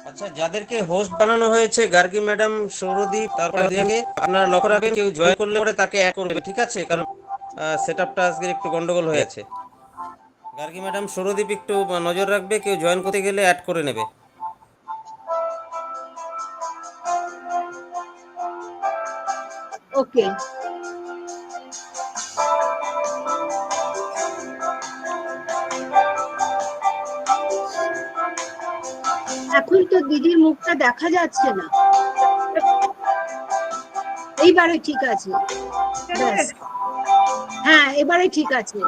আচ্ছা, যাদেরকে হোস্ট বানানো হয়েছে গার্গী ম্যাডাম, সৌরদীপ, তারপরে আপনারা লক্ষ্য রাখবেন কেউ জয়েন করলে পরে তাকে অ্যাড করবে, ঠিক আছে? কারণ সেটআপটা আজকে একটু গন্ডগোল হয়ে আছে। গার্গী ম্যাডাম, সৌরদীপ একটু নজর রাখবে, কেউ জয়েন করতে গেলে অ্যাড করে নেবে। ওকে। এখন তো দিদির মুখটা দেখা যাচ্ছে না। এইবারে ঠিক আছে, হ্যাঁ এবারে ঠিক আছে।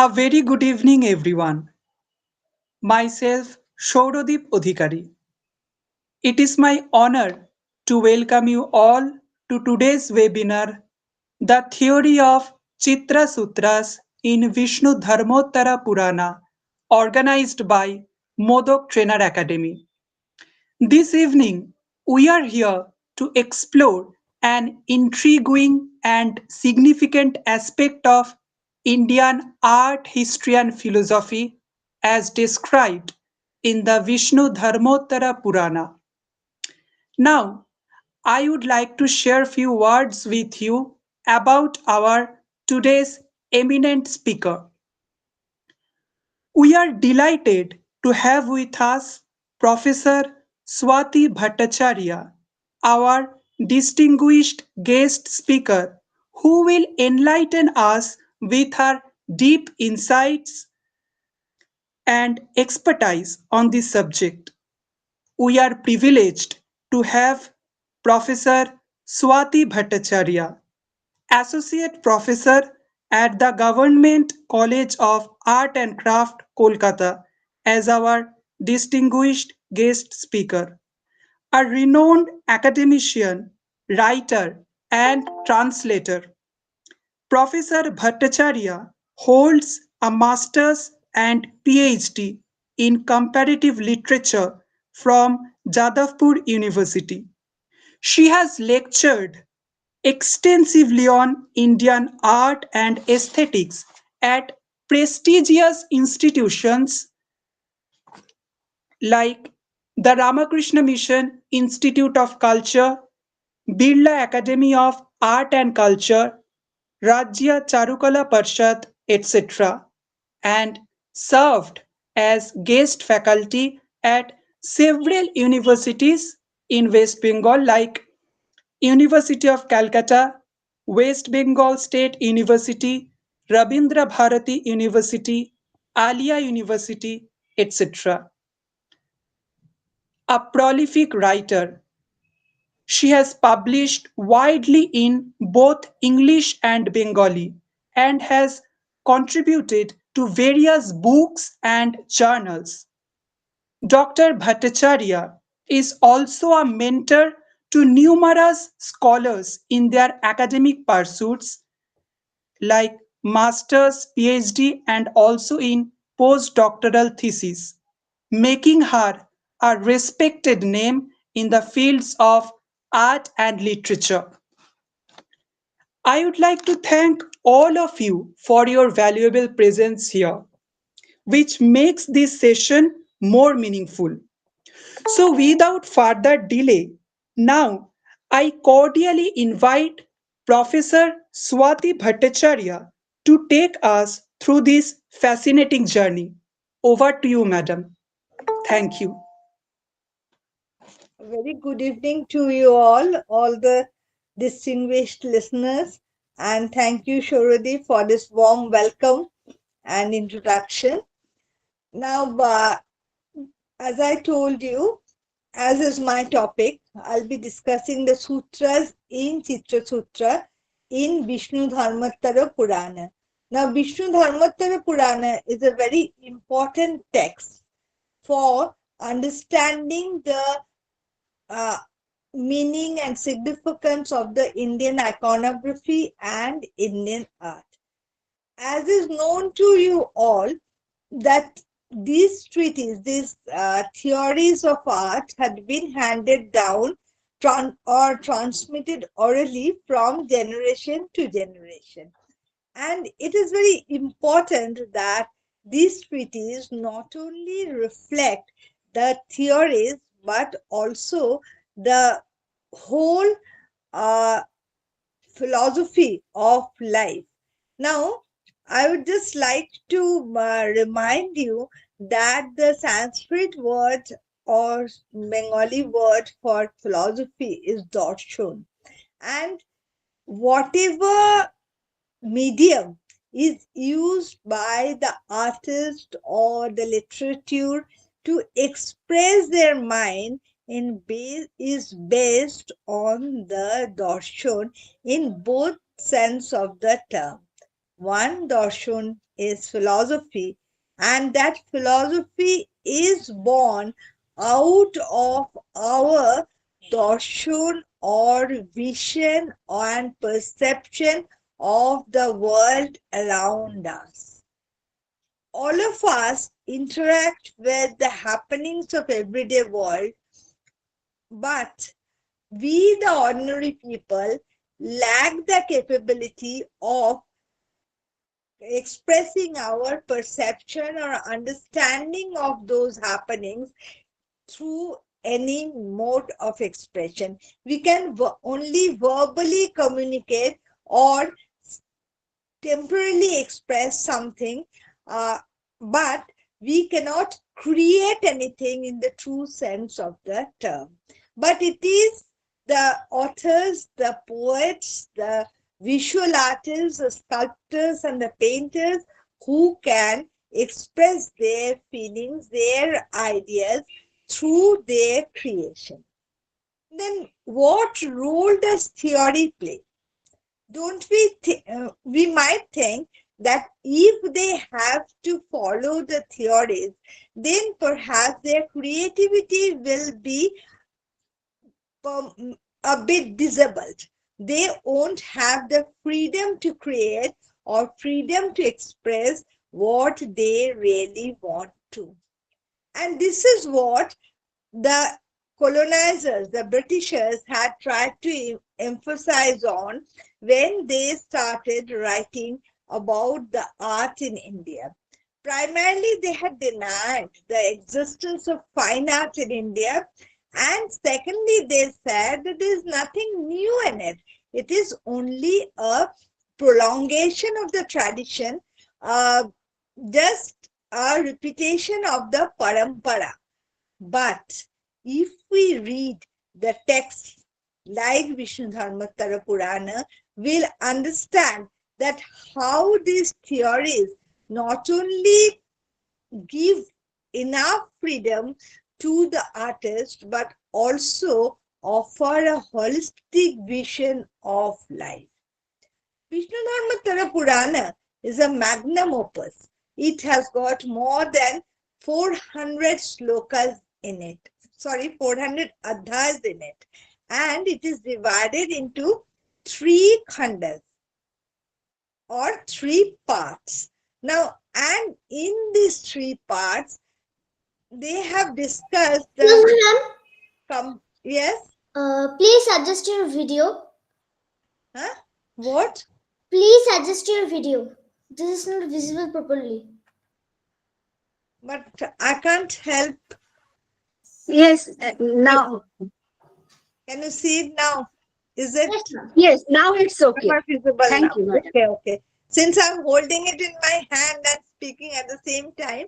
A very good evening, everyone. Myself, Shauradip Adhikari. It is my honor to welcome you all to today's webinar, The Theory of Chitrasutras in Vishnudharmottara Purana, organized by Modok Trainer Academy. This evening, we are here to explore an intriguing and significant aspect of Indian art, history, and philosophy as described in the Vishnudharmottara Purana. Now, I would like to share a few words with you about our today's eminent speaker. We are delighted to have with us Professor Swati Bhattacharya, our distinguished guest speaker, who will enlighten us with her deep insights and expertise on this subject. We are privileged to have Professor Swati Bhattacharya, Associate Professor at the Government College of Art and Craft, Kolkata, as our distinguished guest speaker. A renowned academician, writer, and translator, Professor Bhattacharya holds a master's and PhD in comparative literature from Jadavpur University. She has lectured extensively on Indian art and aesthetics at prestigious institutions like the Ramakrishna Mission Institute of Culture, Birla Academy of Art and Culture, Rajya Charukala Parshad, etc., and served as guest faculty at several universities in West Bengal like University of Calcutta, West Bengal State University, Rabindra Bharati University, Alia University, etc. A prolific writer, she has published widely in both English and Bengali and has contributed to various books and journals. Dr. Bhattacharya is also a mentor to numerous scholars in their academic pursuits like master's, PhD, and also in postdoctoral thesis, making her a respected name in the fields of art and literature. I would like to thank all of you for your valuable presence here, which makes this session more meaningful. So, without further delay, now I cordially invite Professor Swati Bhattacharya to take us through this fascinating journey. Over to you, madam. Thank you. Very good evening to you all the distinguished listeners, and thank you, Shorudi, for this warm welcome and introduction. Now, as I told you, as is my topic, I'll be discussing the sutras in Chitrasutra in Vishnudharmottara Purana. Now, Vishnudharmottara Purana is a very important text for understanding the meaning and significance of the Indian iconography and Indian art. As is known to you all, that these treatises, these theories of art had been handed down or transmitted orally from generation to generation. And it is very important that these treatises not only reflect the theories but also the whole philosophy of life. Now, I would just like to remind you that the Sanskrit word or Bengali word for philosophy is darshan, and whatever medium is used by the artist or the literature to express their mind is based on the darshan in both sense of the term. One darshan is philosophy, and that philosophy is born out of our darshan or vision and perception of the world around us. All of us interact with the happenings of everyday world, but we, the ordinary people, lack the capability of expressing our perception or understanding of those happenings through any mode of expression. We can only verbally communicate or temporarily express something, but we cannot create anything in the true sense of the term. But it is the authors, the poets, the visual artists, the sculptors, and the painters who can express their feelings, their ideas through their creation. Then, what role does theory play? Don't we might think that if they have to follow the theories, then perhaps their creativity will be a bit disabled. they won't have the freedom to create or freedom to express what they really want to. And this is what the colonizers, the Britishers, had tried to emphasize on when they started writing about the art in India. Primarily, they had denied the existence of fine art in India. And secondly, they said that there is nothing new in it. It is only a prolongation of the tradition, just a repetition of the parampara. But if we read the texts like Vishnudharmottara Purana, we'll understand that how these theories not only give enough freedom to the artist, but also offer a holistic vision of life. Vishnudharmottara Purana is a magnum opus. It has got more than 400 slokas in it. 400 adhyas in it. And it is divided into 3 khandas or 3 parts. Now, and in these 3 parts, they have discussed the... Yes? Please adjust your video. Huh? What? Please adjust your video. This is not visible properly. But I can't help. Yes, now. Can you see it now? Is it? Yes, ma'am. Yes, now it's okay. Visible Thank now? you, madam. Okay. Since I'm holding it in my hand and speaking at the same time,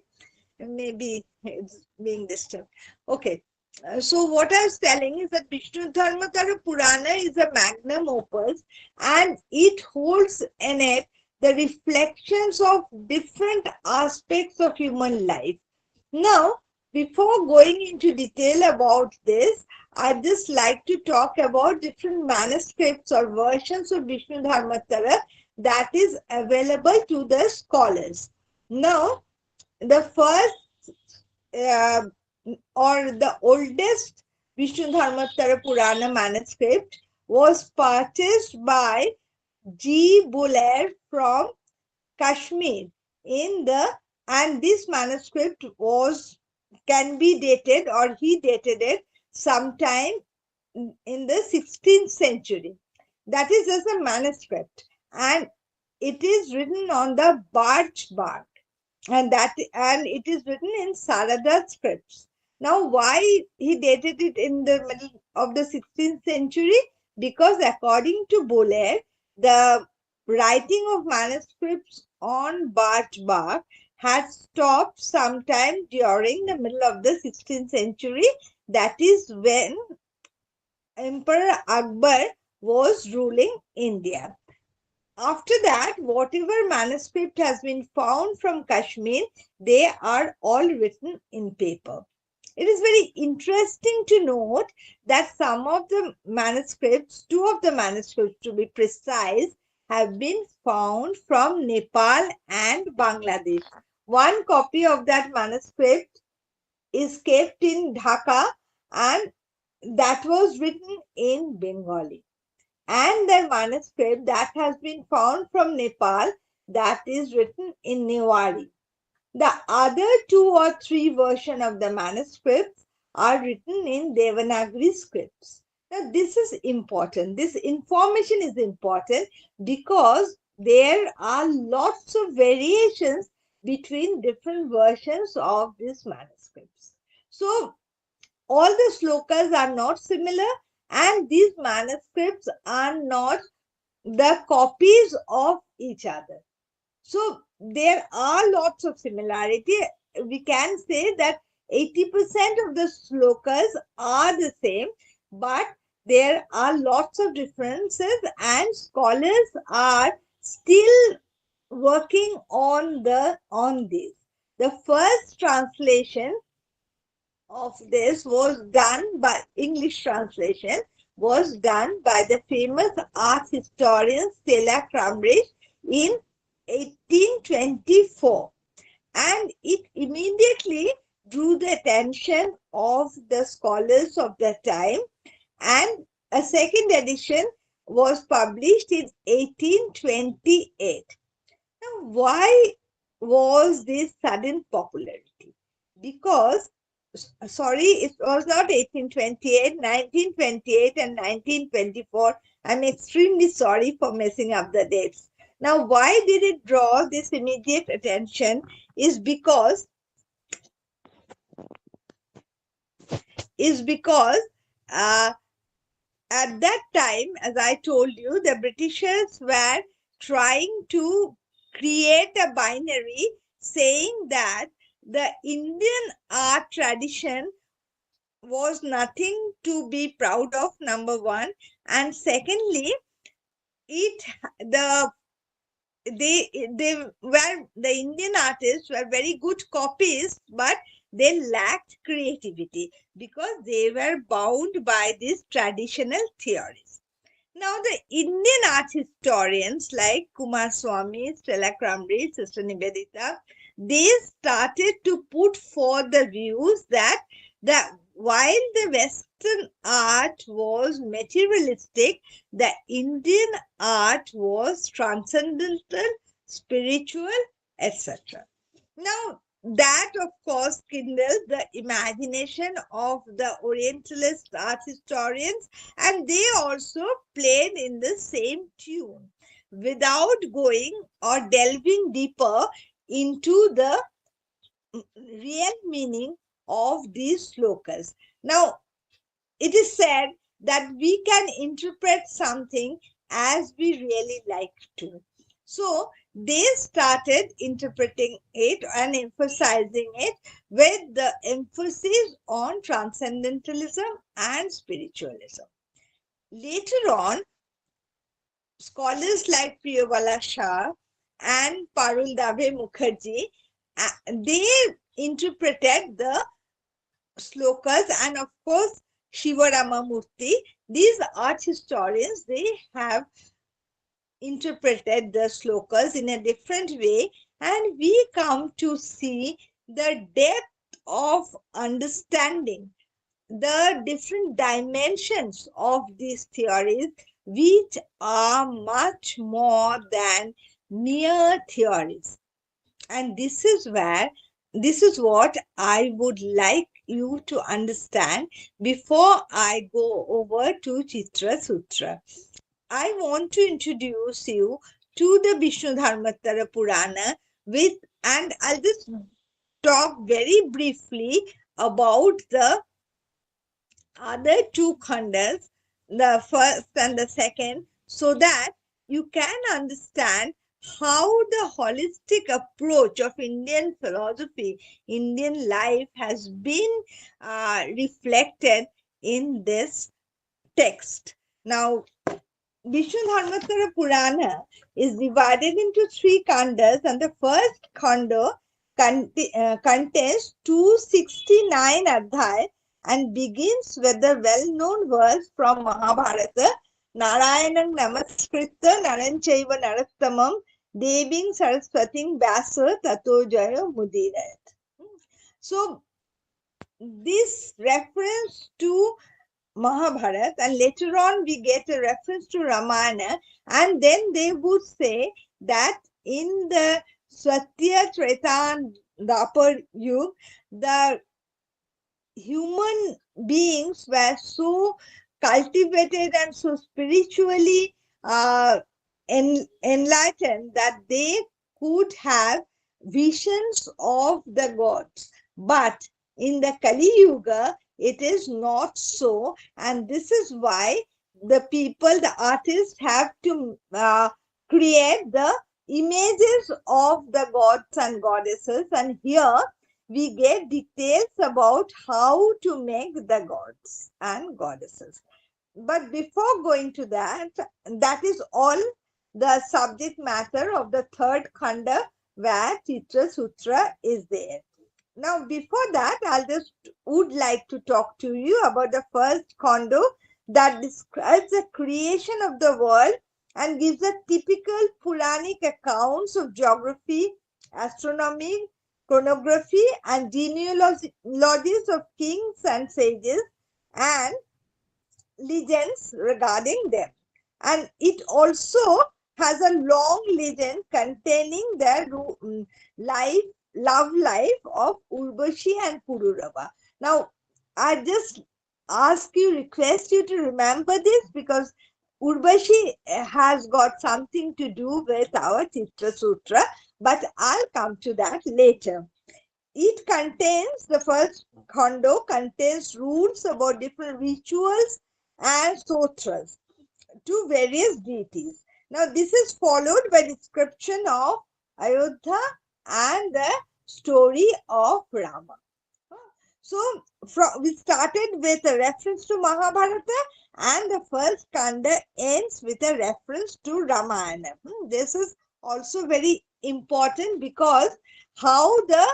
maybe it's being disturbed. Okay. So what I was telling is that Vishnudharmottara Purana is a magnum opus, and it holds in it the reflections of different aspects of human life. Now, before going into detail about this, I'd just like to talk about different manuscripts or versions of Vishnudharmottara that is available to the scholars. Now, the first or the oldest Vishnudharmottara Purana manuscript was purchased by G. Buller from Kashmir and this manuscript can be dated, or he dated it sometime in the 16th century. That is as a manuscript, and it is written on the birch bark, and it is written in Sarada scripts. Now, why he dated it in the middle of the 16th century? Because according to Buller, the writing of manuscripts on birch bark had stopped sometime during the middle of the 16th century. That is when Emperor Akbar was ruling India. After that, whatever manuscript has been found from Kashmir, they are all written in paper. It is very interesting to note that some of the manuscripts, 2 of the manuscripts to be precise, have been found from Nepal and Bangladesh. One copy of that manuscript is kept in Dhaka, and that was written in Bengali. And the manuscript that has been found from Nepal, that is written in Newari. The other 2 or 3 versions of the manuscripts are written in Devanagari scripts. Now, this is important. This information is important because there are lots of variations between different versions of these manuscripts. So, all the slokas are not similar, and these manuscripts are not the copies of each other. So there are lots of similarity. We can say that 80% of the slokas are the same, but there are lots of differences, and scholars are still working on this. The first translation of this was done by English translation was done by the famous art historian Stella Cambridge in 1824, and it immediately drew the attention of the scholars of the time, and a second edition was published in 1828. Now, why was this sudden popularity? Because, sorry, it was not 1828, 1928 and 1924. I'm extremely sorry for messing up the dates. Now, why did it draw this immediate attention is because at that time, as I told you, the Britishers were trying to create a binary saying that the Indian art tradition was nothing to be proud of, number one, and secondly, it the they were the Indian artists were very good copyists, but they lacked creativity because they were bound by these traditional theories. Now, the Indian art historians like Kumar Swami, Stella Cranbridge, Sister Nivedita, they started to put forth the views that while the Western art was materialistic, the Indian art was transcendental, spiritual, etc. Now, that of course kindled the imagination of the Orientalist art historians, and they also played in the same tune without going or delving deeper into the real meaning of these slokas. Now, it is said that we can interpret something as we really like to. So, they started interpreting it and emphasizing it with the emphasis on transcendentalism and spiritualism. Later on, scholars like Priyabala Shah and Parul Dave Mukherjee, they interpreted the slokas, and of course Shiva Ramamurthy. These art historians, they have interpreted the slokas in a different way, and we come to see the depth of understanding the different dimensions of these theories, which are much more than mere theories. And this is what I would like you to understand before I go over to Chitrasutra. I want to introduce you to the Vishnudharmottara Purana and I'll just talk very briefly about the other two khandas, the first and the second, so that you can understand how the holistic approach of Indian philosophy, Indian life has been reflected in this text. Now, Vishnudharmottara Purana is divided into three khandas, and the first khanda contains 269 adhyay and begins with the well-known verse from Mahabharata, Narayanam Namaskritta Naranchaiva Narottamam Deving Saraswating Vyasa Tato Jaya Mudirayat. So, this reference to Mahabharata, and later on we get a reference to Ramayana, and then they would say that in the Satya, Treta and Dwapar Yuga, the human beings were so cultivated and so spiritually enlightened that they could have visions of the gods. But in the Kali Yuga, it is not so, and this is why the people, the artists, have to create the images of the gods and goddesses, and here we get details about how to make the gods and goddesses. But before going to that, that is all the subject matter of the third khanda where Chitrasutra is there. Now, before that, would like to talk to you about the first khanda that describes the creation of the world and gives a typical Puranic accounts of geography, astronomy, chronography, and genealogies of kings and sages and legends regarding them. And it also has a long legend containing the love life of Urvashi and Pururava. Now, I just request you to remember this, because Urvashi has got something to do with our Chitrasutra, but I'll come to that later. It contains, the first khando contains rules about different rituals and sutras to various deities. Now, this is followed by description of Ayodhya and the story of Rama. So, we started with a reference to Mahabharata, and the first kanda ends with a reference to Ramayana. This is also very important, because how the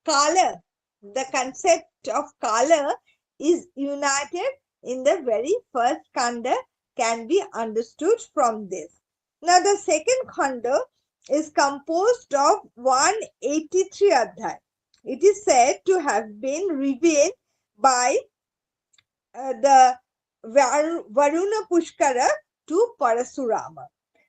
Kala, the concept of Kala, is united in the very first kanda can be understood from this. Now, the second khanda is composed of 183 adhyay. It is said to have been revealed by the Varuna Pushkara to Parasurama.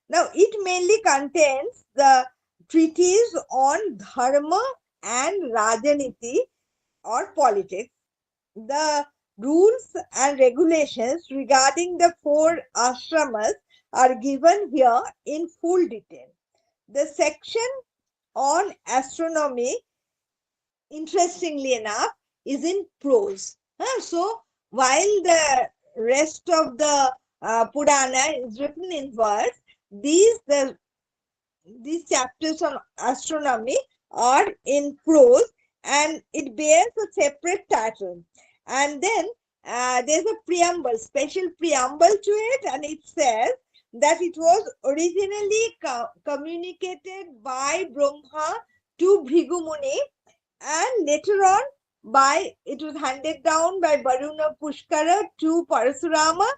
Now, it mainly contains the treatise on dharma and rajaniti or politics, the rules and regulations regarding the 4 ashramas are given here in full detail. The section on astronomy, interestingly enough, is in prose. So, while the rest of the Purana is written in verse, these chapters on astronomy are in prose, and it bears a separate title. And then there's a preamble, special preamble to it, and it says that it was originally communicated by Brahma to Bhrigu Muni, and later on it was handed down by Varuna Pushkara to Parasurama,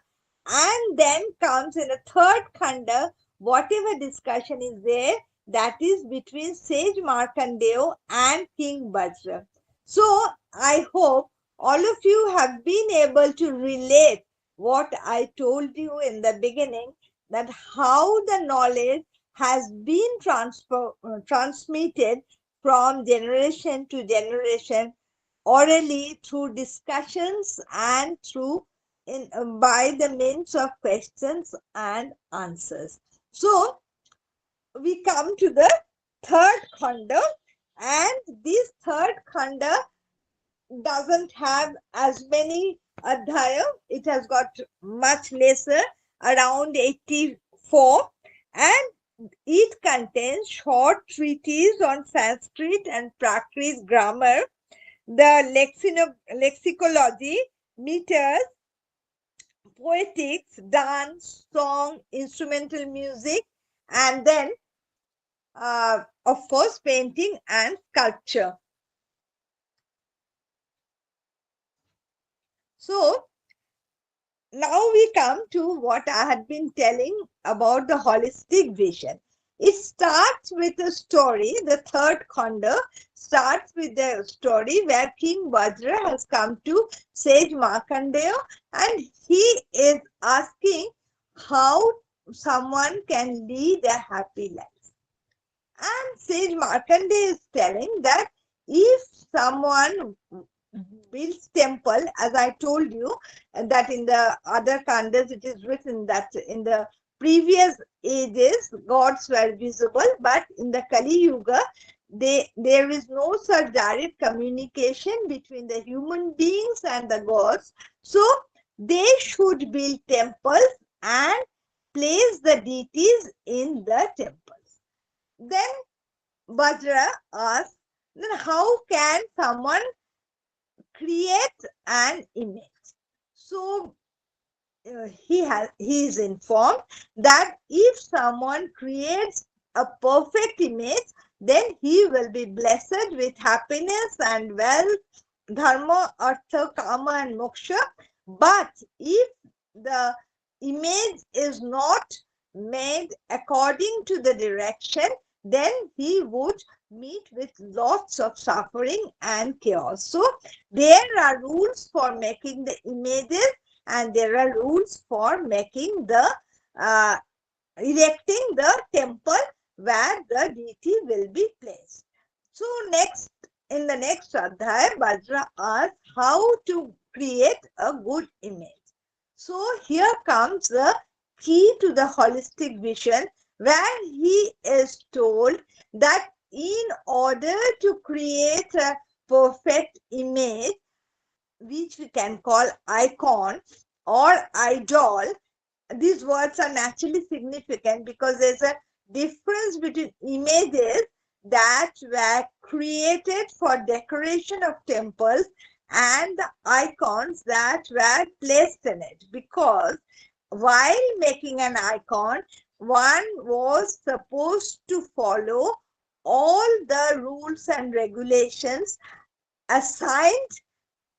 and then comes in a third khanda, whatever discussion is there, that is between sage Markandeya and King Vajra. So, I hope all of you have been able to relate what I told you in the beginning, that how the knowledge has been transmitted from generation to generation, orally, through discussions and through by the means of questions and answers. So, we come to the third khanda, and this third khanda doesn't have as many adhyaya. It has got much lesser, around 84, and it contains short treatises on Sanskrit and Prakrit grammar, the lexicology, meters, poetics, dance, song, instrumental music, and then, of course, painting and sculpture. So, now we come to what I had been telling about the holistic vision. It starts with a story. The third khanda starts with the story where King Vajra has come to sage Markandeya, and he is asking how someone can lead a happy life. And sage Markandeya is telling that if someone builds temple, as I told you, that in the other kandas it is written that in the previous ages gods were visible, but in the Kali Yuga there is no such direct communication between the human beings and the gods. So they should build temples and place the deities in the temples. Then Vajra asks, then how can someone create an image? So he is informed that if someone creates a perfect image, then he will be blessed with happiness and wealth, dharma, artha, kama, and moksha. But if the image is not made according to the direction, then he would meet with lots of suffering and chaos. So there are rules for making the images, and there are rules for making the erecting the temple where the deity will be placed. So in the next Adhyaya, Vajra asks how to create a good image. So here comes the key to the holistic vision, where he is told that in order to create a perfect image, which we can call icon or idol, these words are naturally significant because there's a difference between images that were created for decoration of temples and the icons that were placed in it. Because while making an icon, one was supposed to follow all the rules and regulations assigned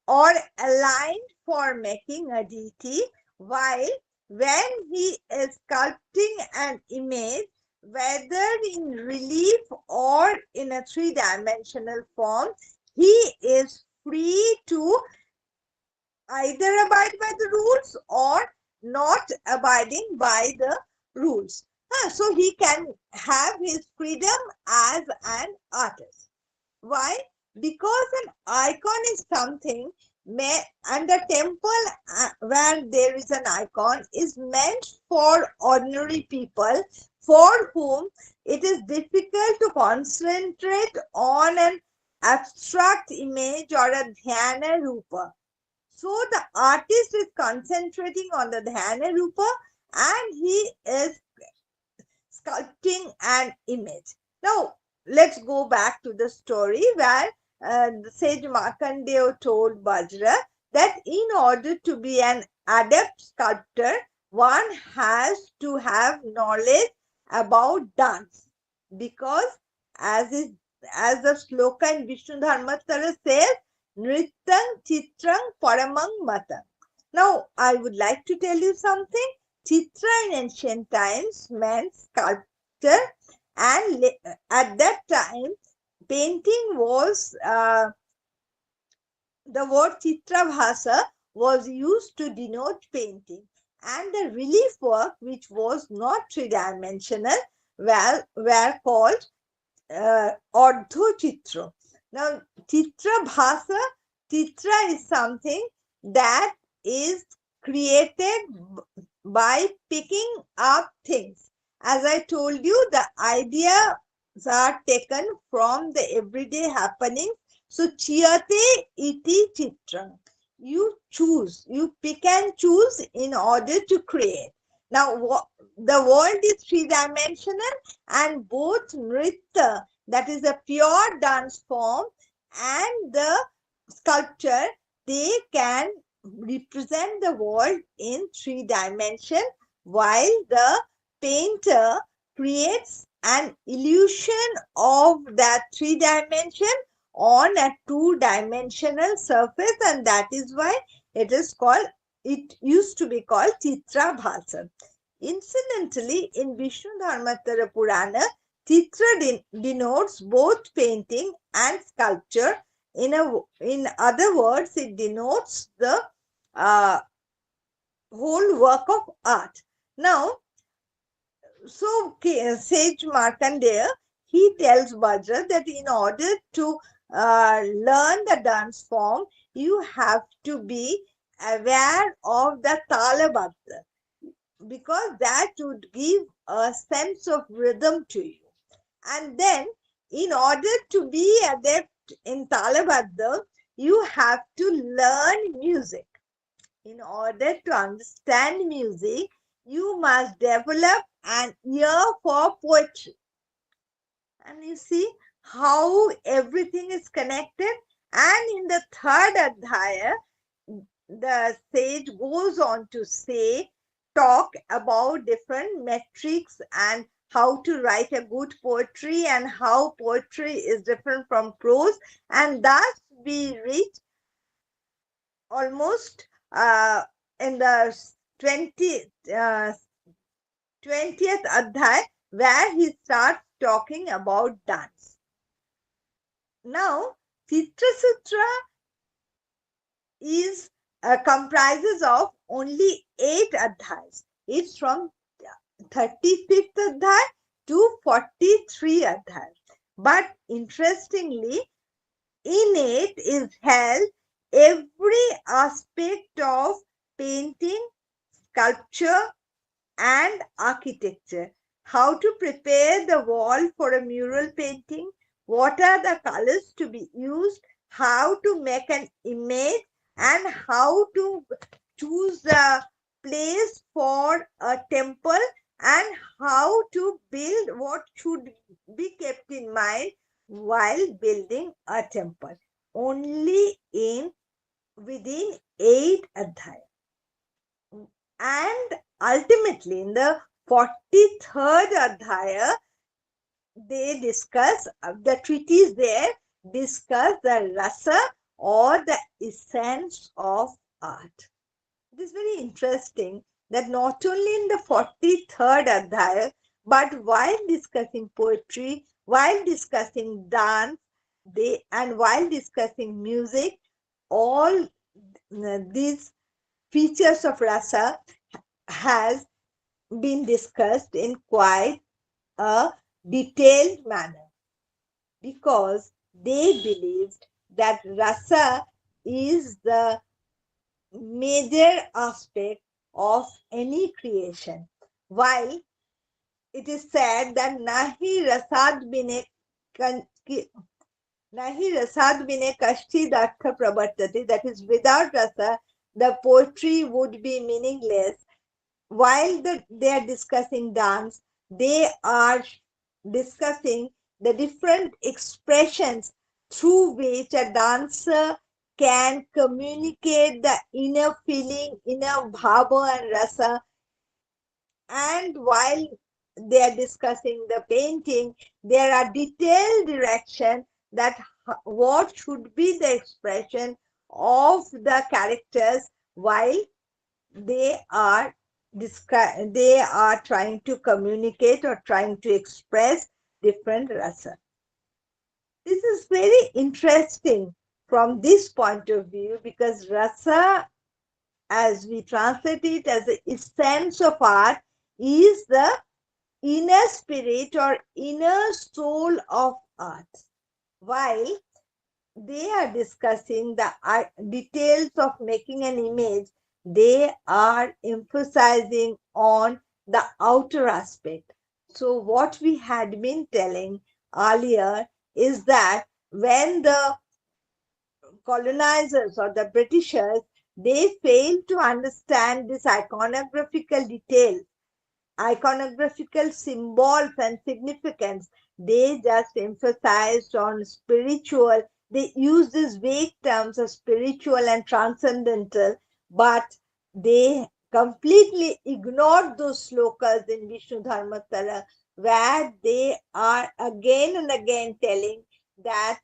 or aligned for making a deity, while when he is sculpting an image, whether in relief or in a three-dimensional form, he is free to either abide by the rules or not abiding by the rules. So he can have his freedom as an artist. Why? Because an icon is something and a temple where there is an icon is meant for ordinary people for whom it is difficult to concentrate on an abstract image or a dhyana rupa. So the artist is concentrating on the dhyana rupa and he is sculpting an image. Now, let's go back to the story where the sage Markandeya told Vajra that in order to be an adept sculptor, one has to have knowledge about dance. Because as the sloka in Vishnudharmottara says, Nrityam Chitrang Paramang Matam. Now, I would like to tell you something. Chitra in ancient times meant sculptor, and at that time painting was the word Chitrabhasa was used to denote painting, and the relief work, which was not three-dimensional, were called Ordho Chitra. Now, Chitrabhasa, Chitra is something that is created by picking up things. As I told you, the ideas are taken from the everyday happenings. So, chiyate iti chitram. You choose, you pick and choose in order to create. Now, the world is three-dimensional, and both nritya, that is a pure dance form, and the sculpture, they can represent the world in three dimensions, while the painter creates an illusion of that three dimension on a two-dimensional surface, and that is why it used to be called Chitrabhasa. Incidentally, in Vishnudharmottara Purana, Chitra denotes both painting and sculpture. In other words, it denotes the whole work of art. Now, so sage Markandeya, he tells Vajra that in order to learn the dance form, you have to be aware of the Talabadha, because that would give a sense of rhythm to you. And then, in order to be adept in Talabadha, you have to learn music. In order to understand music, you must develop an ear for poetry. And you see how everything is connected. And in the third Adhyaya, the sage goes on to talk about different metrics and how to write a good poetry and how poetry is different from prose. And thus we reach almost in the 20th Adhyaya, where he starts talking about dance. Now, Chitrasutra is comprises of only 8 adhyayas. It's from 35th adhyay to 43 adhyay. But interestingly, in it is held every aspect of painting, sculpture, and architecture. How to prepare the wall for a mural painting, what are the colors to be used, how to make an image, and how to choose the place for a temple, and how to build, what should be kept in mind while building a temple. Only within 8 adhyaya. And ultimately, in the 43rd adhyaya, they discuss, the treatise there discuss the rasa or the essence of art. It is very interesting that not only in the 43rd adhyaya, but while discussing poetry, while discussing dance, and while discussing music, all these features of rasa has been discussed in quite a detailed manner, because they believed that rasa is the major aspect of any creation. While it is said that nahi rasad bine kashti dartha pravartati, that is, without rasa, the poetry would be meaningless. While they are discussing dance, they are discussing the different expressions through which a dancer can communicate the inner feeling, inner bhava and rasa. And while they are discussing the painting, there are detailed direction that what should be the expression of the characters while they are trying to communicate or trying to express different rasa. This is very interesting from this point of view, because rasa, as we translate it as the essence of art, is the inner spirit or inner soul of art. While they are discussing the details of making an image, they are emphasizing on the outer aspect. So what we had been telling earlier is that when the colonizers or the Britishers, they failed to understand this iconographical detail, iconographical symbols and significance. They just emphasized on spiritual. They use these vague terms of spiritual and transcendental, but they completely ignored those slokas in Vishnudharmottara, where they are again and again telling that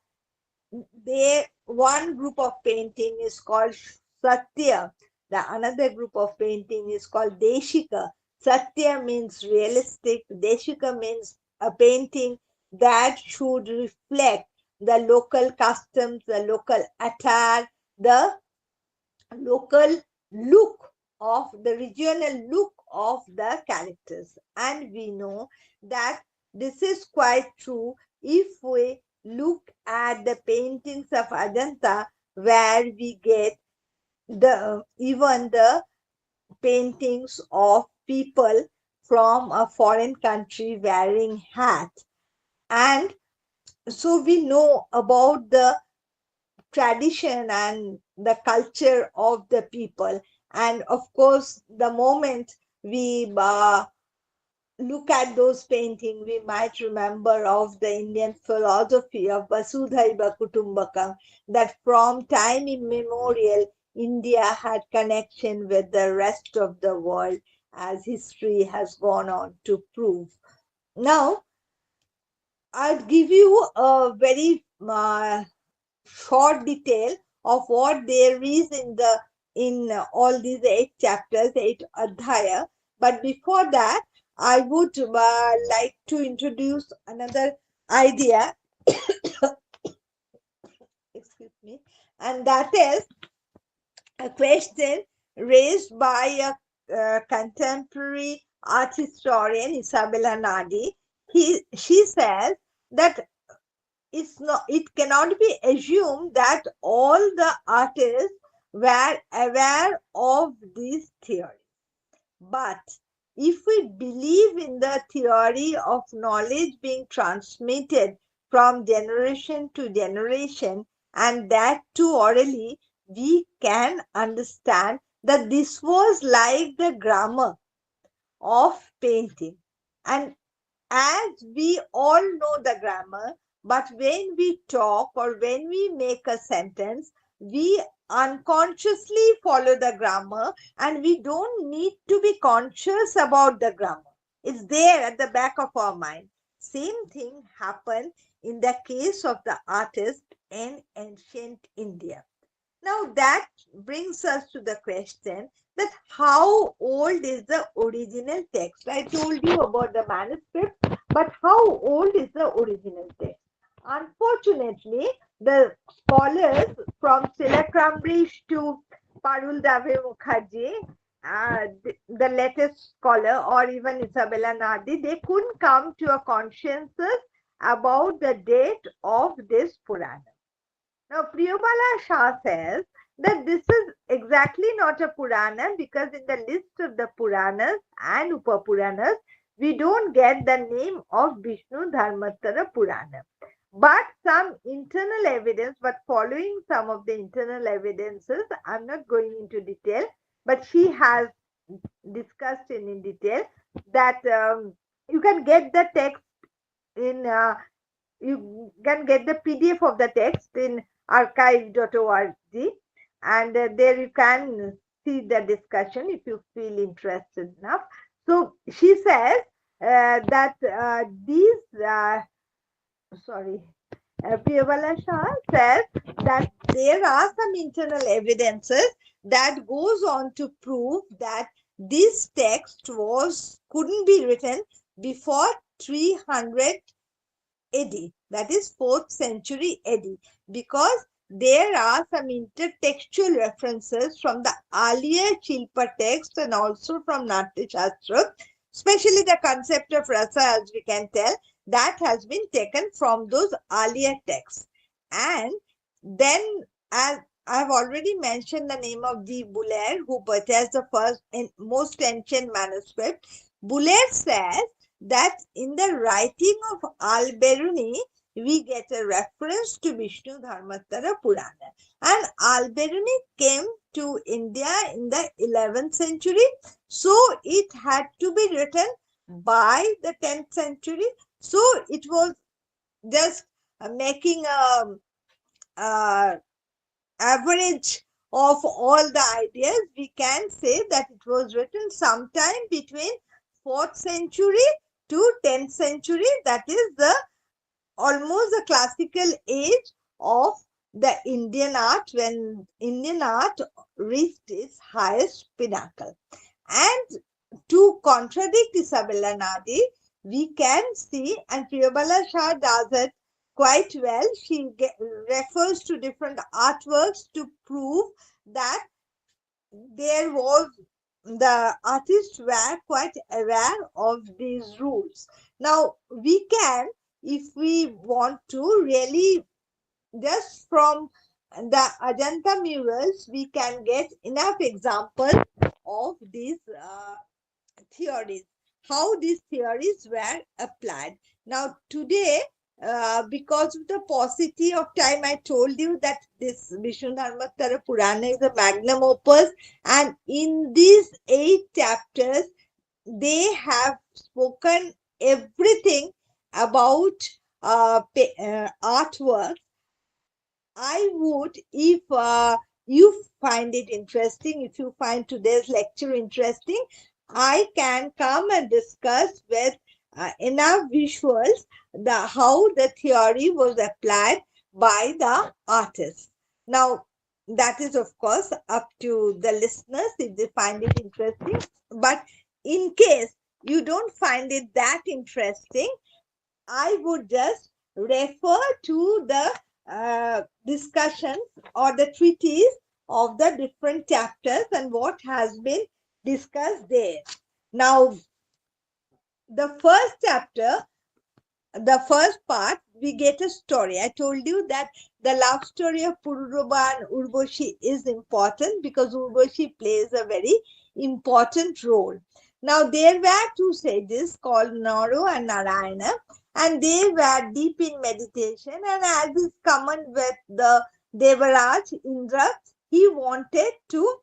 one group of painting is called Satya, the another group of painting is called Deshika. Satya means realistic, Deshika means a painting that should reflect the local customs, the local attire, the local look of the regional look of the characters. And we know that this is quite true if we look at the paintings of Ajanta, where we get even the paintings of people from a foreign country wearing hats. And so we know about the tradition and the culture of the people. And of course, the moment we look at those paintings, we might remember of the Indian philosophy of Vasudhaiva Kutumbakam, that from time immemorial, India had connection with the rest of the world, as history has gone on to prove. Now, I'll give you a very short detail of what there is in all these 8 chapters, 8 adhyaya. But before that, I would like to introduce another idea, excuse me, and that is a question raised by a contemporary art historian Isabella Nardi, she says that it cannot be assumed that all the artists were aware of this theory. But if we believe in the theory of knowledge being transmitted from generation to generation, and that too orally, we can understand that this was like the grammar of painting. And as we all know the grammar, but when we talk or when we make a sentence, we unconsciously follow the grammar and we don't need to be conscious about the grammar. It's there at the back of our mind. Same thing happened in the case of the artist in ancient India. Now that brings us to the question that how old is the original text? I told you about the manuscript, but how old is the original text? Unfortunately, the scholars from Silakrambrish to Parul Dave Mukherjee, the latest scholar, or even Isabella Nardi, they couldn't come to a consensus about the date of this Purana. Now, Priyabala Shah says that this is exactly not a Purana because in the list of the Puranas and Upapuranas, we don't get the name of Vishnudharmottara Purana. But some internal evidence, but following some of the internal evidences, I'm not going into detail, but she has discussed in detail that you can get the text in you can get the PDF of the text in archive.org, and there you can see the discussion if you feel interested enough. So she says that Priyabala Shah says that there are some internal evidences that goes on to prove that this text couldn't be written before 300 AD, that is 4th century AD, because there are some intertextual references from the earlier Shilpa text and also from Natya Shastra, especially the concept of rasa, as we can tell, that has been taken from those earlier texts. And then, as I have already mentioned the name of V. Buller, who purchased the first and most ancient manuscript. Buller says that in the writing of Al-Biruni, we get a reference to Vishnudharmottara Purana. And Al-Biruni came to India in the 11th century. So it had to be written by the 10th century. So it was just making a average of all the ideas. We can say that it was written sometime between 4th century to 10th century. That is the almost the classical age of the Indian art, when Indian art reached its highest pinnacle. And to contradict Isabella Nardi, we can see, and Priyabala Shah does it quite well, she refers to different artworks to prove that there was the artists were quite aware of these rules. Now, we can, if we want to, really just from the Ajanta murals, we can get enough examples of these theories, how these theories were applied. Now, today, because of the paucity of time, I told you that this Vishnudharmottara Purana is a magnum opus, and in these 8 chapters, they have spoken everything about artwork. I would, if you find it interesting, if you find today's lecture interesting, I can come and discuss with enough visuals how the theory was applied by the artists. Now, that is of course up to the listeners if they find it interesting. But in case you don't find it that interesting, I would just refer to the discussions or the treatise of the different chapters and what has been discussed there. Now, the first chapter, the first part, we get a story. I told you that the love story of Pururuba and Urvashi is important because Urvashi plays a very important role. Now, there were two sages called Naru and Narayana, and they were deep in meditation. And as is common with the Devaraj, Indra, he wanted to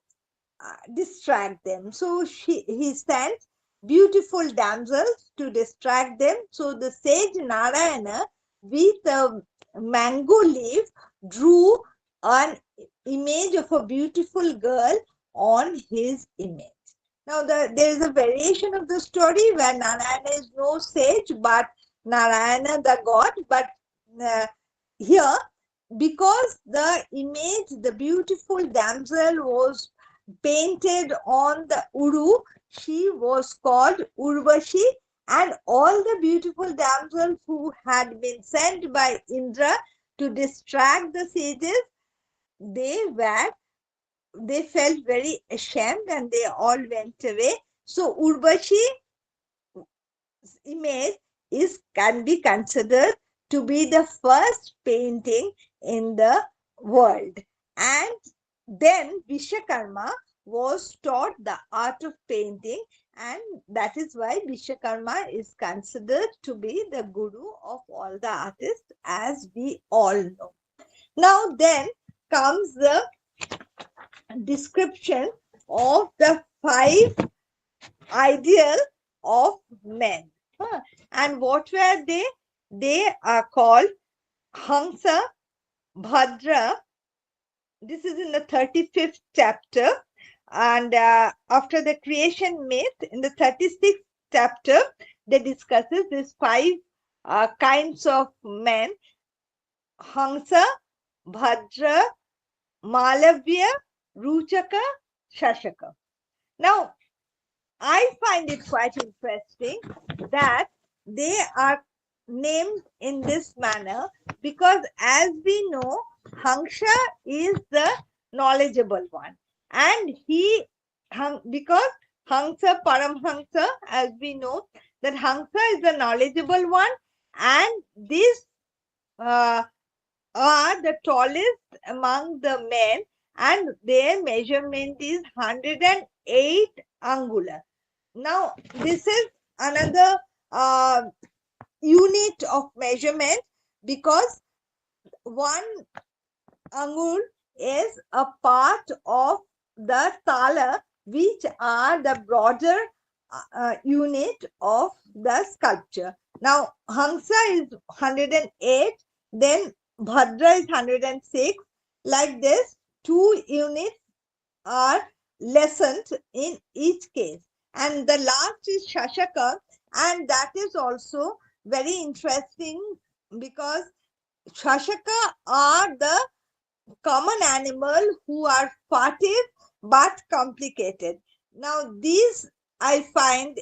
distract them. So he sent beautiful damsels to distract them. So the sage Narayana, with a mango leaf, drew an image of a beautiful girl on his image. Now there is a variation of the story where Narayana is no sage but Narayana the god. But here, because the image, the beautiful damsel was painted on the Uru, she was called Urvashi, and all the beautiful damsels who had been sent by Indra to distract the sages, they felt very ashamed and they all went away. So Urvashi image can be considered to be the first painting in the world. And then Vishwakarma was taught the art of painting, and that is why Vishwakarma is considered to be the guru of all the artists, as we all know. Now then comes the description of the 5 ideal of men. And what were they? They are called Hamsa, Bhadra. This is in the 35th chapter. And after the creation myth, in the 36th chapter, they discusses these 5 kinds of men: Hamsa, Bhadra, Malavya, Ruchaka, Shashaka. Now, I find it quite interesting that they are named in this manner because, as we know, Hangsha is the knowledgeable one, and because Hamsa Paramhamsa, as we know, that Hamsa is the knowledgeable one, and these are the tallest among the men, and their measurement is 108 angula. Now, this is another unit of measurement because 1 angul is a part of the tala, which are the broader unit of the sculpture. Now, Hamsa is 108, then Bhadra is 106. Like this, 2 units are lessened in each case. And the last is Shashaka, and that is also very interesting because Shashaka are the common animal who are furtive but complicated. Now, these I find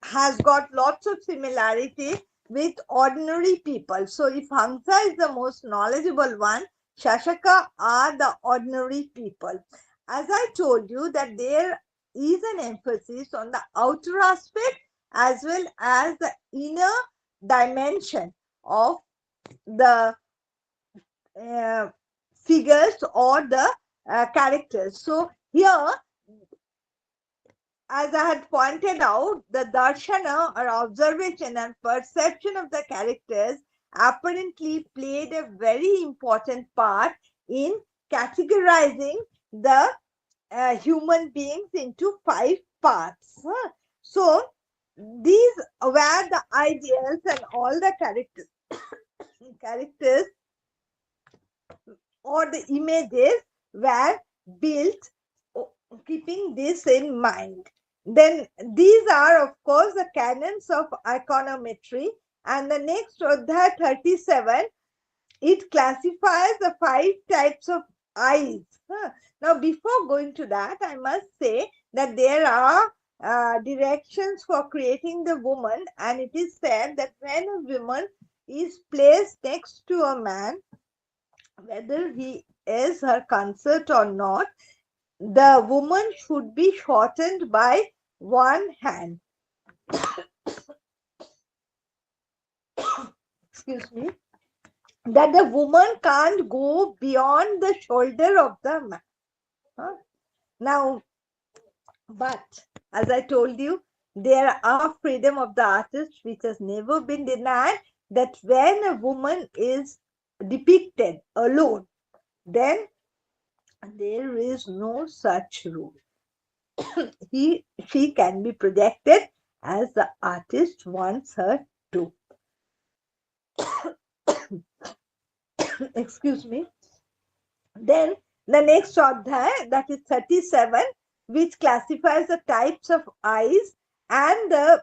has got lots of similarity with ordinary people. So, if Hamsa is the most knowledgeable one, Shashaka are the ordinary people. As I told you that there is an emphasis on the outer aspect as well as the inner dimension of the figures or the characters. So here, as I had pointed out, the darshana or observation and perception of the characters apparently played a very important part in categorizing the human beings into 5 parts. So these were the ideals, and all the characters or the images were built keeping this in mind. Then these are, of course, the canons of iconometry. And the next Adhyaya 37, it classifies the 5 types of eyes. Now, before going to that, I must say that there are directions for creating the woman, and it is said that when a woman is placed next to a man, whether he is her consort or not, the woman should be shortened by 1 hand. excuse me, that the woman can't go beyond the shoulder of the man. Now, but as I told you, there are freedom of the artist which has never been denied, that when a woman is depicted alone, then there is no such rule. She can be projected as the artist wants her to. Excuse me. Then the next adhyaya, that is 37, which classifies the types of eyes, and the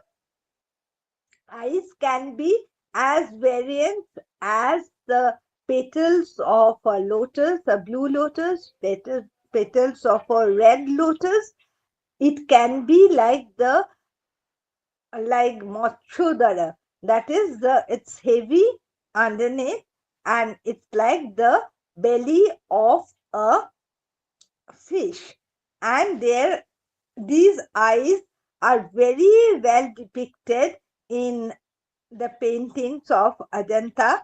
eyes can be as variant as the petals of a lotus, a blue lotus, petals of a red lotus. It can be like Mochodara, that is it's heavy underneath, and it's like the belly of a fish, and these eyes are very well depicted in the paintings of Ajanta.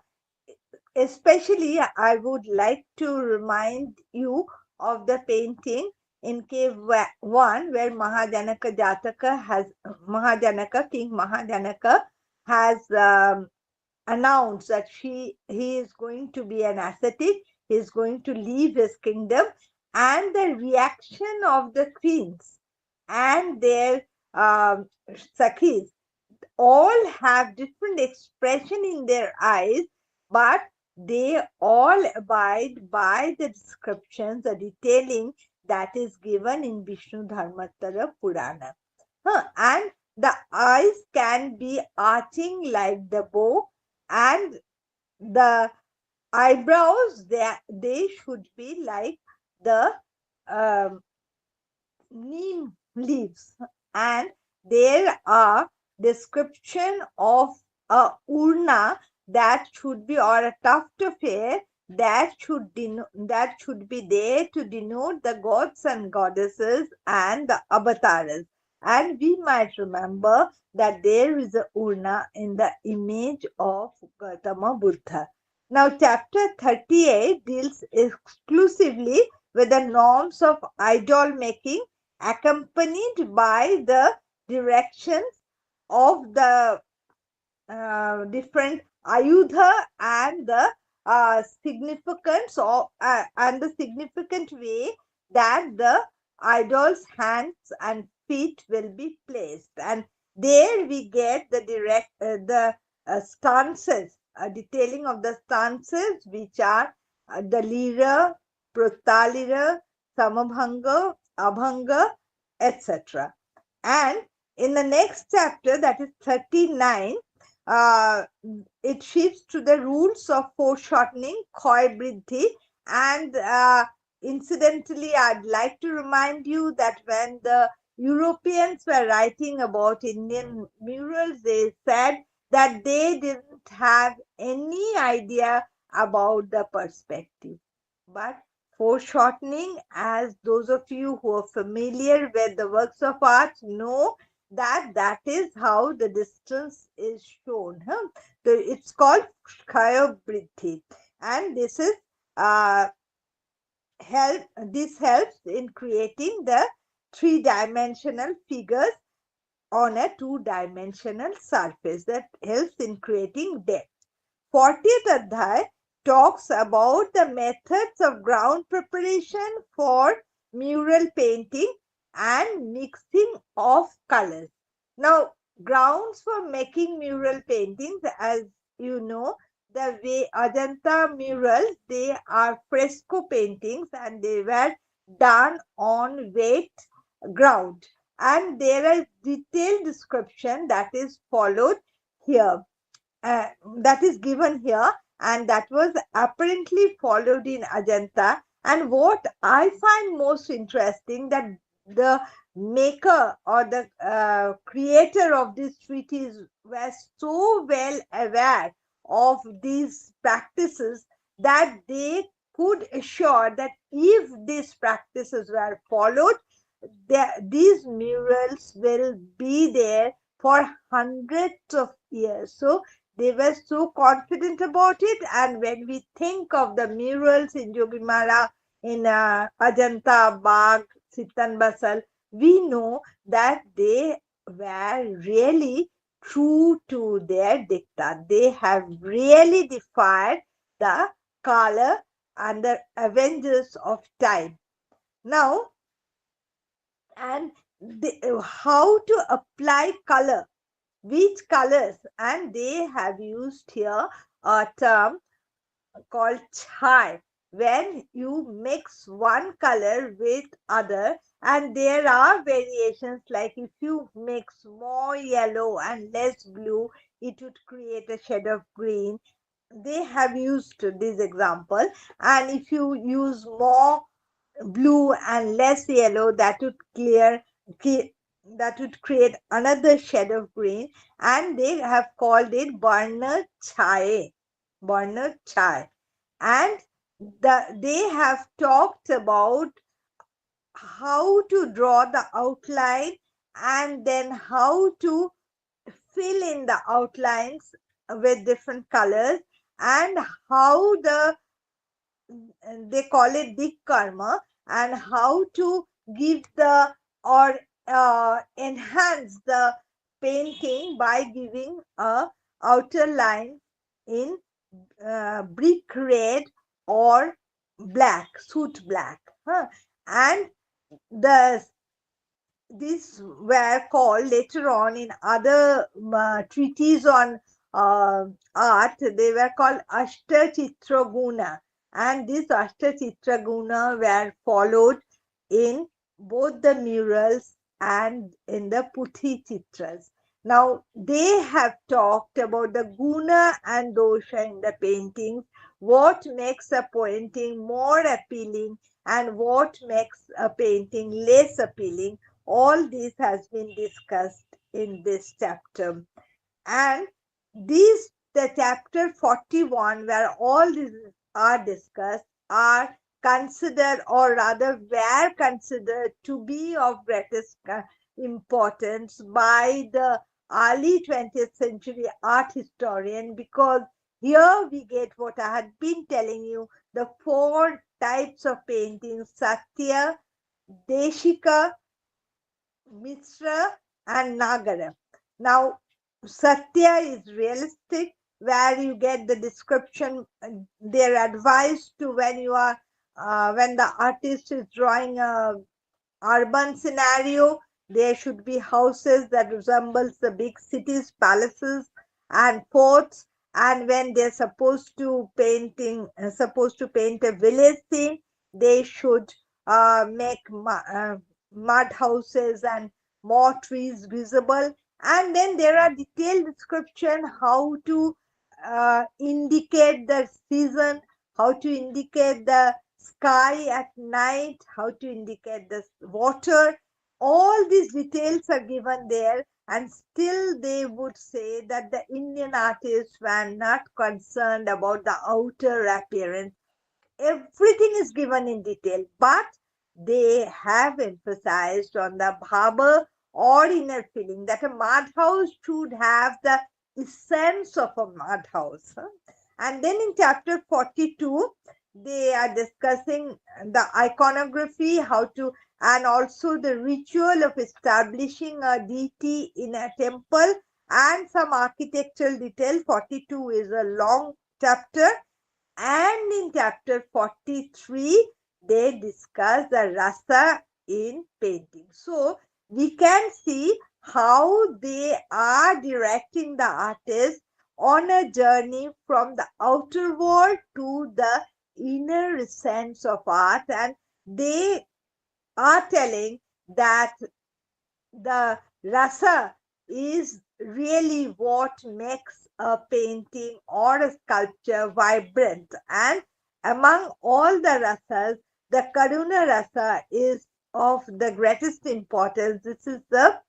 Especially, I would like to remind you of the painting in cave 1, where King Mahajanaka has announced that he is going to be an ascetic, he is going to leave his kingdom, and the reaction of the queens and their sakhis all have different expression in their eyes, but they all abide by the descriptions, the detailing that is given in Vishnudharmottara Purana. And the eyes can be arching like the bow, and the eyebrows, they should be like the neem leaves, and there are description of a urna that should be, or a tuft of hair that should be there to denote the gods and goddesses and the avatars. And we might remember that there is a urna in the image of Gautama Buddha. Now, chapter 38 deals exclusively with the norms of idol making, accompanied by the directions of the different ayudha and the significance of and the significant way that the idol's hands and feet will be placed. And there we get the stances, a detailing of the stances, which are the lira, pratalira, samabhanga, abhanga, etc. And in the next chapter, that is 39, it shifts to the rules of foreshortening, koi briddhi. And incidentally, I'd like to remind you that when the Europeans were writing about Indian murals, they said that they didn't have any idea about the perspective. But foreshortening, as those of you who are familiar with the works of art know, that is how the distance is shown. So it's called Kaya Briddhi, and this is this helps in creating the three-dimensional figures on a two-dimensional surface. That helps in creating depth. 40th Adhyay talks about the methods of ground preparation for mural painting and mixing of colors. Now, grounds for making mural paintings, as you know, the way Ajanta murals, they are fresco paintings, and they were done on wet ground. And there is detailed description that is followed here, that is given here, and that was apparently followed in Ajanta. And what I find most interesting, that the maker or the creator of this treatise were so well aware of these practices that they could assure that if these practices were followed, these murals will be there for hundreds of years. So they were so confident about it. And when we think of the murals in Jogimara, in Ajanta, Bagh, Sitan Basal, we know that they were really true to their dicta. They have really defied the color and the avengers of time. Now, and how to apply color, which colors, and they have used here a term called chai, when you mix one color with other, and there are variations, like if you mix more yellow and less blue, it would create a shade of green. They have used this example. And if you use more blue and less yellow, that would that would create another shade of green, and they have called it Barner chai. Barner chai. And they have talked about how to draw the outline, and then how to fill in the outlines with different colors, and how they call it dik karma, and how to give the or enhance the painting by giving a outer line in brick red or black, soot black. And the these were called later on in other treatises on art, they were called Ashtachitraguna. And these Ashtachitraguna were followed in both the murals and in the Puthi Chitras. Now, they have talked about the guna and dosha in the paintings, what makes a painting more appealing and what makes a painting less appealing. All this has been discussed in this chapter. And the chapter 41, where all these are discussed, are considered, or rather were considered, to be of greatest importance by the early 20th century art historian, because here we get what I had been telling you, the four types of paintings: Satya, Deshika, Mishra, and Nagara. Now, Satya is realistic, where you get the description, their advice to when you are, when the artist is drawing a urban scenario, there should be houses that resembles the big cities, palaces, and forts. And when they're supposed to paint a village scene, they should make mud houses and more trees visible. And then there are detailed description how to indicate the season, how to indicate the sky at night, how to indicate the water. All these details are given there, and still they would say that the Indian artists were not concerned about the outer appearance. Everything is given in detail, but they have emphasized on the bhava or inner feeling, that a mud house should have the essence of a mud house. And then in chapter 42, they are discussing the iconography, how to, and also the ritual of establishing a deity in a temple, and some architectural detail. 42 is a long chapter. And in chapter 43, they discuss the rasa in painting. So we can see how they are directing the artist on a journey from the outer world to the inner sense of art, and they are telling that the rasa is really what makes a painting or a sculpture vibrant. And among all the rasas, the karuna rasa is of the greatest importance. This is the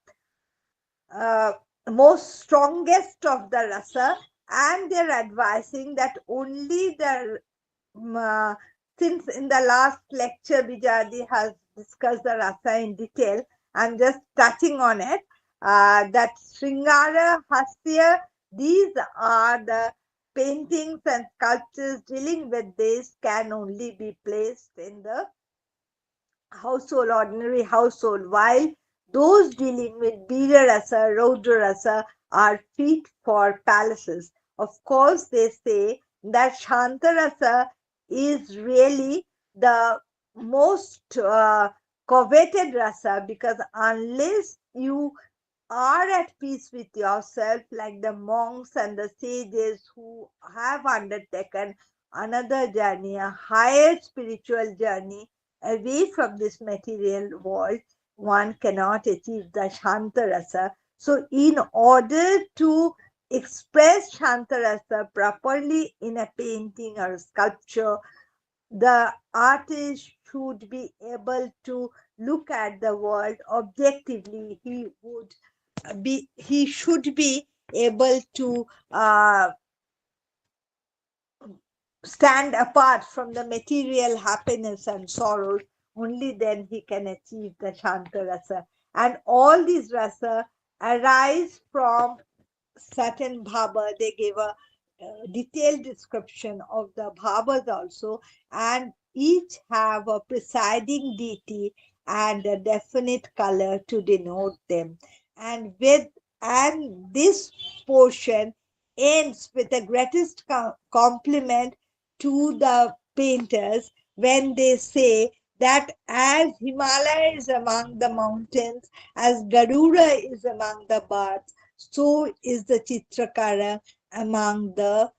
most strongest of the rasa, and they're advising that only the since in the last lecture Bijadi has discussed the rasa in detail, I'm just touching on it, that Sringara, Hasya, These are the paintings and sculptures dealing with this can only be placed in the household, ordinary household, while those dealing with Veera Rasa, Raudra Rasa are fit for palaces. Of course, they say that Shanta Rasa is really the most coveted rasa, because unless you are at peace with yourself, like the monks and the sages who have undertaken another journey, a higher spiritual journey away from this material world, one cannot achieve the Shanta Rasa. So, in order to express Shanta Rasa properly in a painting or a sculpture, the artist should be able to look at the world objectively. He should be able to stand apart from the material happiness and sorrows. Only then he can achieve the Shanta Rasa. And all these rasa arise from certain bhava. They gave a detailed description of the bhavas also, and each have a presiding deity and a definite color to denote them. And this portion ends with the greatest compliment to the painters when they say that as Himalaya is among the mountains, as Garuda is among the birds, so is the Chitrakara among the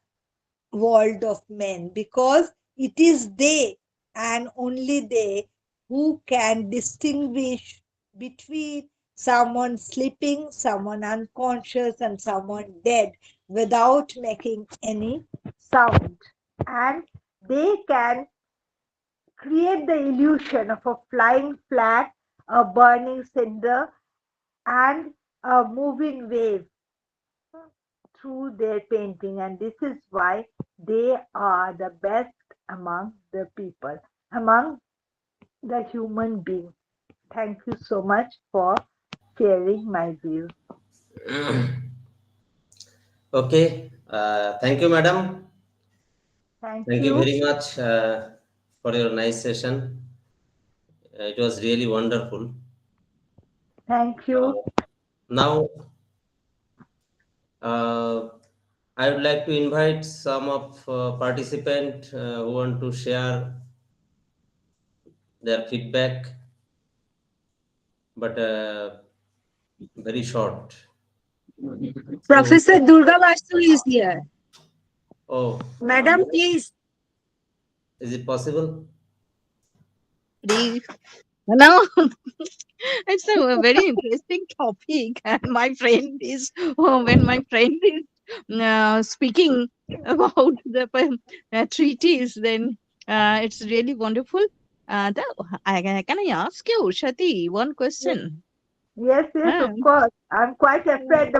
world of men, because it is they and only they who can distinguish between someone sleeping, someone unconscious, and someone dead without making any sound. And they can create the illusion of a flying flag, a burning cinder, and a moving wave through their painting. And this is why they are the best among the people, among the human beings. Thank you so much for sharing my views. Okay. Thank you, madam. Thank Thank you you. very much for your nice session. It was really wonderful. Thank you. Now, I would like to invite some of participants who want to share their feedback, but very short. Professor Durga Vastu is here. Oh, Madam, please. is it possible? No, it's a very interesting topic, and my friend is when my friend is speaking about the treaties, then it's really wonderful. Can I ask you, Shati, one question? Yes, Uh, of course. I'm quite afraid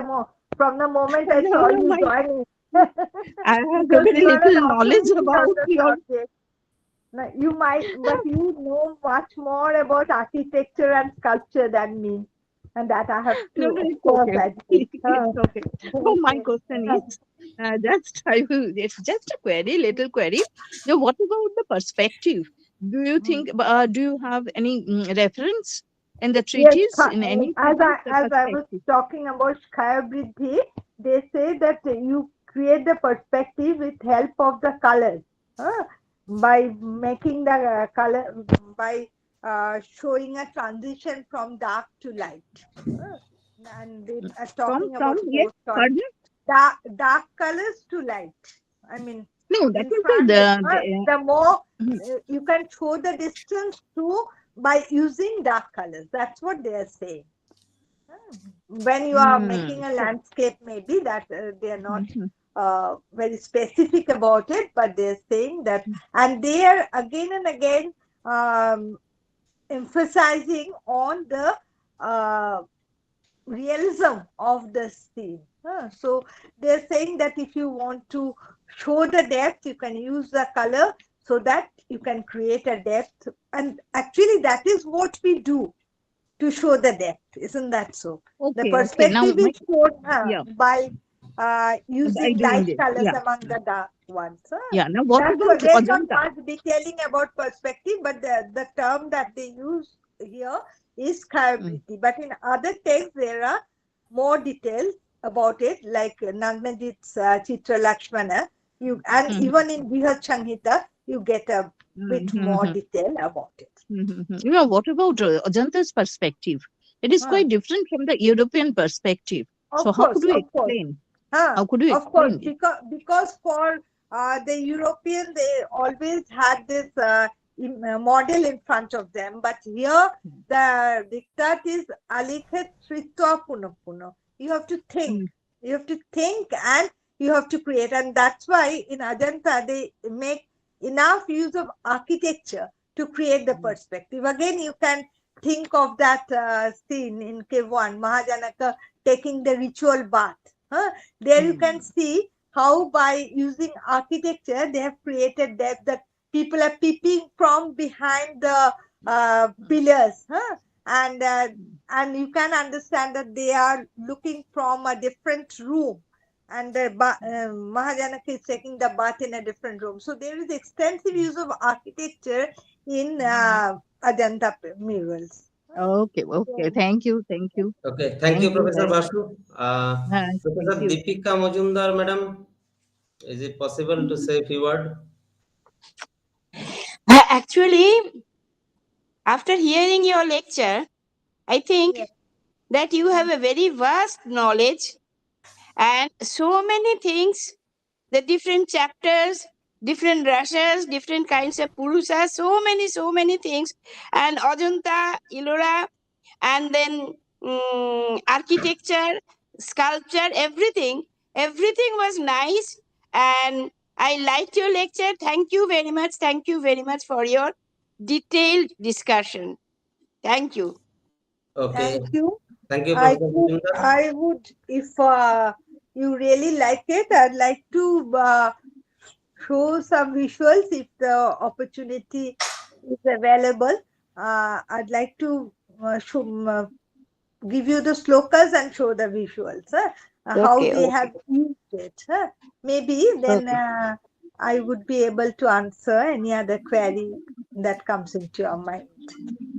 from the moment I saw no, you joining. I have Because very you are an little knowledge authority about on the your. subject. Now, you might, but you know much more about architecture and sculpture than me. And that I have to, No, of it's course, okay. admit. It's okay. So my question is, it's just a query, little query. Now, what about the perspective? Do you think, do you have any reference in the Yes, treatise, in any as treatise, the I was perspective? talking about Kaya Briddhi, they say that you create the perspective with help of the colors, by making the color, by showing a transition from dark to light. And they are talking From, about yes, pardon? dark colors to light. I mean, No, that in is front, the more mhm. you can show the distance to by using dark colors. That's what they are saying. When you are making a landscape, maybe that they are not very specific about it, but they're saying that, and they are again and again emphasizing on the realism of the scene. So they're saying that if you want to show the depth, you can use the color so that you can create a depth. And actually, that is what we do to show the depth. Isn't that so? The Okay. Now, perspective is shown yeah. by using doing light this. colors Yeah. among the dark ones. Yeah. Now, what That's about what, there's not Ajanta? much detailing about perspective, but the term that they use here is chirography. But in other texts, there are more details about it, like Nagnajit's Chitra Lakshmana. Even in Brihat Samhita, you get a bit more detail about it. You know, what about Ajanta's perspective? It is quite different from the European perspective. So, how could we explain? How could you Of course, explain it? because for the European, they always had this model in front of them. But here, the diktat is alikhet sritva puno. You have to think. You have to think and you have to create. And that's why in Ajanta, they make enough use of architecture to create the perspective. Again, you can think of that scene in Cave 1, Mahajanaka taking the ritual bath. There you can see how by using architecture they have created that people are peeping from behind the pillars, and you can understand that they are looking from a different room, and the Mahajanaka is taking the bath in a different room. So there is extensive use of architecture in Ajanta murals. Okay, thank you. Okay, thank you, Professor very much. Basu. Thank Professor you. Deepika Majumdar, madam, is it possible to say a few words? Actually, after hearing your lecture, I think that you have a very vast knowledge and so many things, the different chapters, different rasas, different kinds of purusas, so many things, and Ajanta, Ellora, and then architecture, sculpture, everything was nice, and I liked your lecture. Thank you very much. Thank you very much for your detailed discussion. Thank you. Okay, Thank you. thank you, Professor Majumdar. I would, if you really like it, I'd like to show some visuals if the opportunity is available. I'd like to give you the slokas and show the visuals, how Okay, they okay. have used it. Maybe then I would be able to answer any other query that comes into your mind.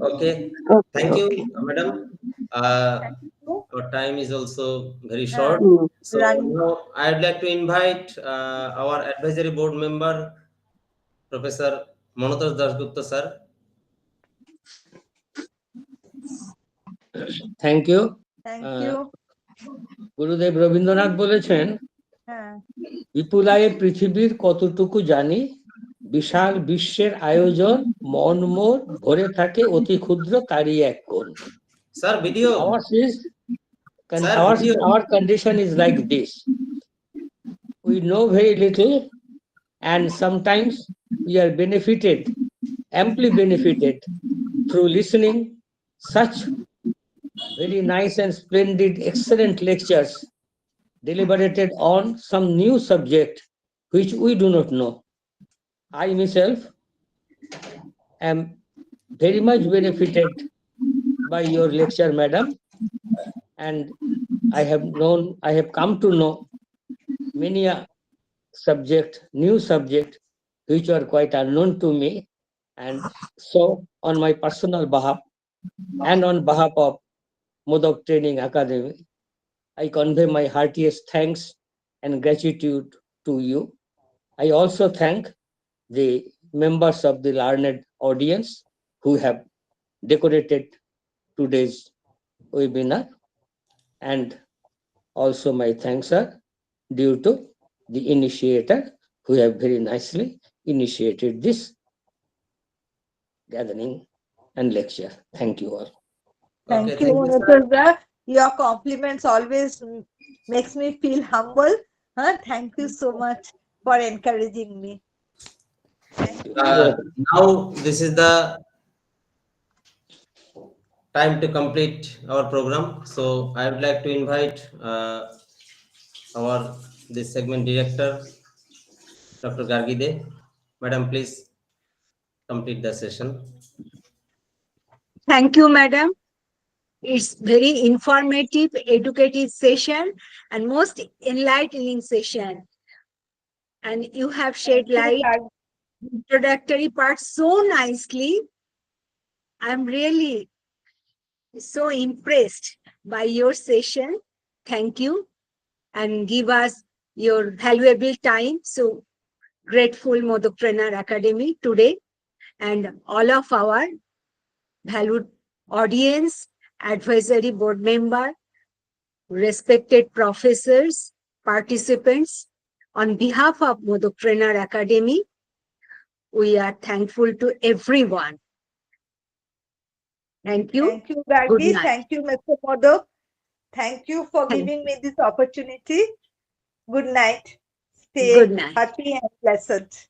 Okay, thank you, madam. Our time is also very short. So now I'd like to invite our advisory board member, Professor Monotosh Dasgupta sir. Thank you Thank you. Gurudev Rabindranath বলেছেন হ্যাঁ, বিপুলায়ে পৃথিবীর কতটুকু জানি বিশাল বিশ্বের আয়োজন মন মোর ভরে থাকে অতি ক্ষুদ্র তারই এক কোণ Sir, video. Our condition is like this. We know very little and sometimes we are amply benefited through listening such very nice and splendid, excellent lectures deliberated on some new subject which we do not know. I myself am very much benefited by your lecture, madam, and I have come to know many new subject which are quite unknown to me, and so on my personal behalf and on behalf of Modak Training Academy, I convey my heartiest thanks and gratitude to you. I also thank the members of the learned audience who have decorated today's webinar, and also my thanks are due to the initiator who have very nicely initiated this gathering and lecture. Thank you all. thank Okay, you, thank you, sir. Monotosh. Your compliments always makes me feel humble. Thank you so much for encouraging me. Now this is the time to complete our program. So I would like to invite our this segment director, Dr. Gargide. Madam, please complete the session. Thank you, madam. It's very informative, educative session and most enlightening session. And you have shed light introductory part so nicely. I'm really so impressed by your session. Thank you. And give us your valuable time. So grateful Modoktrainer Academy today and all of our valued audience, advisory board member, respected professors, participants. On behalf of Modoktrainer Academy, we are thankful to everyone. Thank you. Thank you, Good Gargi. night. Thank you, Mr. Modak. Thank you for Thank giving me this opportunity. Good night. Stay Good night. happy and pleasant.